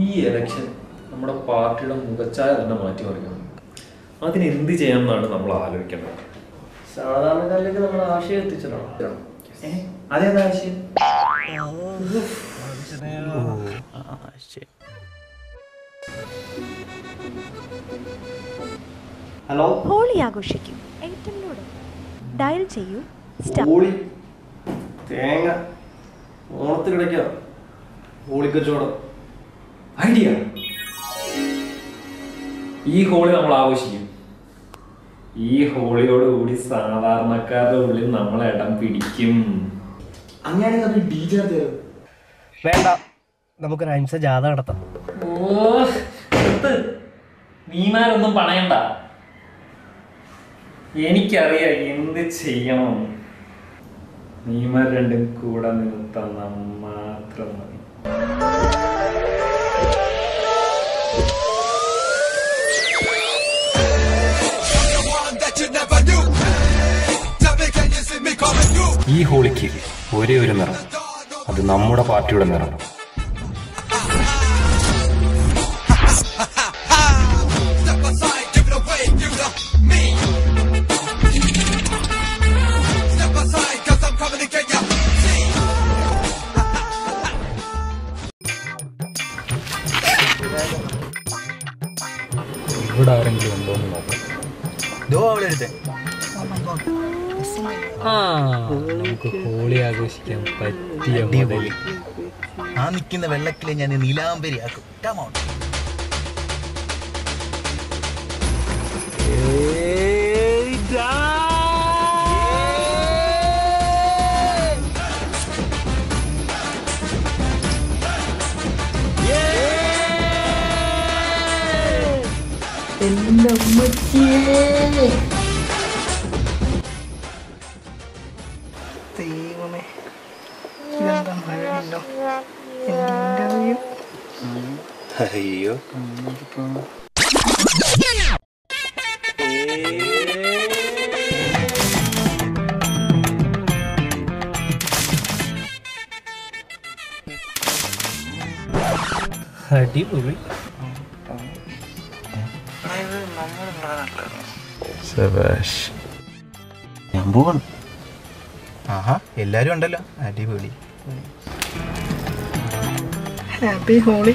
ഈ ഇലക്ഷൻ നമ്മുടെ പാർട്ടിയുടെ മുഖച്ഛായ തന്നെ മാറ്റിമറിക്കണം. അതിനെന്ത് ചെയ്യാമെന്നാണ് നമ്മൾ ആലോചിക്കേണ്ടത്. സാധാരണക്കാരിലേക്ക് നമ്മൾ ആശയം എത്തിച്ചോ. അതേതാ ആശയം? ഹലോ, ഹോളി ആഘോഷിക്കും. എയർടെലിനോട് ഡയൽ ചെയ്യൂ. ഹോളി തേങ്ങ ഓണത്ത് കിടക്കാം. ഹോളിക്കച്ചവടം ഐഡിയ. ഈ ഹോളി നമ്മൾ ആഘോഷിക്കും. ഈ ഹോളിയോടുകൂടി സാധാരണക്കാരുടെ ഉള്ളിൽ നമ്മൾ ഇടം പിടിക്കും. അങ്ങനെയാണെങ്കിൽ DJ വേണ്ട, നമുക്ക് റൈംസ് ജാഥ നടത്താം. നീമാരൊന്നും പണയണ്ട. എനിക്കറിയാം എന്ത് ചെയ്യണം. നീമാർ രണ്ടും കൂടെ നിന്ന് തന്ന മാത്രം മതി. ഈ ഹോളിക്ക് ഒരേ ഒരു നിറം, അത് നമ്മുടെ പാർട്ടിയുടെ നിറം. ഇവിടെ ആരെങ്കിലും ഉണ്ടോ എന്ന് നോക്കാം. നമുക്ക് ഹോളി ആഘോഷിക്കാൻ പറ്റിയ മുതൽ ആ നിൽക്കുന്ന വെള്ളക്കിലെ ഞാൻ നീലാംബരി ആക്കും. ദൈവമേ, ഇതെന്താ മഴയുണ്ടോ? ഇന്റർവ്യൂ അയ്യോ, അടിപൊളി. ഞാൻ പോകണം. ആഹാ, എല്ലാരും ഉണ്ടല്ലോ. അടിപൊളി. ഹാപ്പി ഹോളി.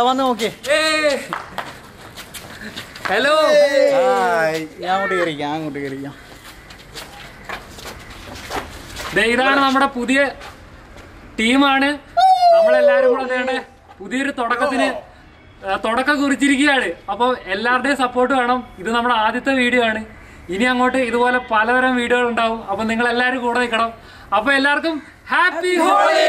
വന്ന് നോക്കിയേ. ഹലോ, ഞാൻ അങ്ങോട്ട് കയറിക്കാം. ഇതാണ് നമ്മുടെ പുതിയ ടീമാണ്. നമ്മളെല്ലാരും കൂടെ പുതിയൊരു തുടക്കം കുറിച്ചിരിക്കുകയാണ്. അപ്പോൾ എല്ലാവരുടെയും സപ്പോർട്ട് വേണം. ഇത് നമ്മുടെ ആദ്യത്തെ വീഡിയോ ആണ്. ഇനി അങ്ങോട്ട് ഇതുപോലെ പലതരം വീഡിയോകൾ ഉണ്ടാവും. അപ്പോൾ നിങ്ങൾ എല്ലാവരും കൂടെ നിൽക്കണം. അപ്പോൾ എല്ലാവർക്കും ഹാപ്പി ഹോളി.